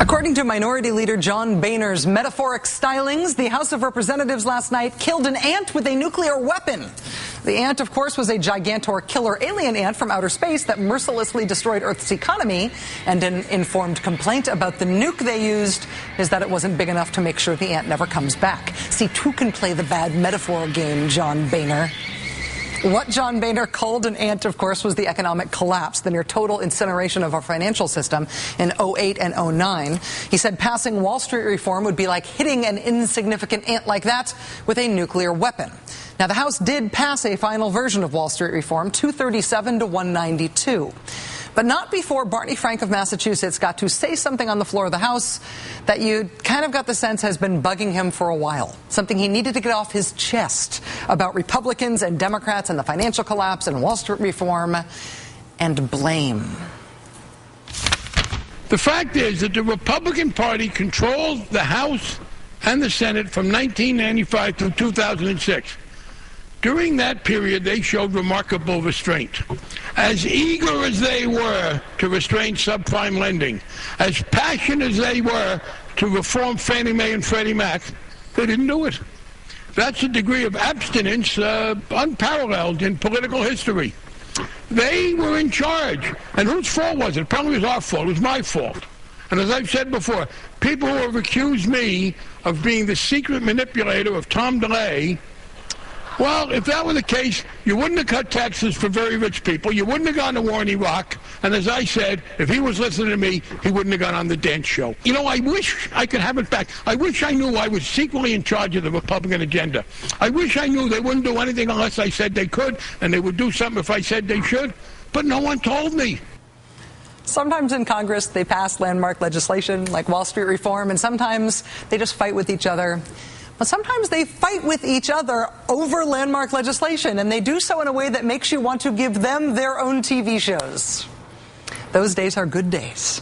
According to Minority Leader John Boehner's metaphoric stylings, the House of Representatives last night killed an ant with a nuclear weapon. The ant, of course, was a gigantor killer alien ant from outer space that mercilessly destroyed Earth's economy, and an informed complaint about the nuke they used is that it wasn't big enough to make sure the ant never comes back. See, two can play the bad metaphor game, John Boehner. What John Boehner called an ant, of course, was the economic collapse, the near total incineration of our financial system in 2008 and 2009. He said passing Wall Street reform would be like hitting an insignificant ant like that with a nuclear weapon. Now, the House did pass a final version of Wall Street reform, 237 to 192. But not before Barney Frank of Massachusetts got to say something on the floor of the House that you kind of got the sense has been bugging him for a while. Something he needed to get off his chest about Republicans and Democrats and the financial collapse and Wall Street reform and blame. The fact is that the Republican Party controlled the House and the Senate from 1995 through 2006. During that period, they showed remarkable restraint. As eager as they were to restrain subprime lending, as passionate as they were to reform Fannie Mae and Freddie Mac, they didn't do it. That's a degree of abstinence unparalleled in political history. They were in charge. And whose fault was it? Probably was our fault. It was my fault. And as I've said before, people who have accused me of being the secret manipulator of Tom DeLay, well, if that were the case, you wouldn't have cut taxes for very rich people. You wouldn't have gone to war in Iraq. And as I said, if he was listening to me, he wouldn't have gone on the dance show. You know, I wish I could have it back. I wish I knew I was secretly in charge of the Republican agenda. I wish I knew they wouldn't do anything unless I said they could, and they would do something if I said they should. But no one told me. Sometimes in Congress, they pass landmark legislation like Wall Street reform, and sometimes they just fight with each other. But sometimes they fight with each other over landmark legislation, and they do so in a way that makes you want to give them their own TV shows. Those days are good days.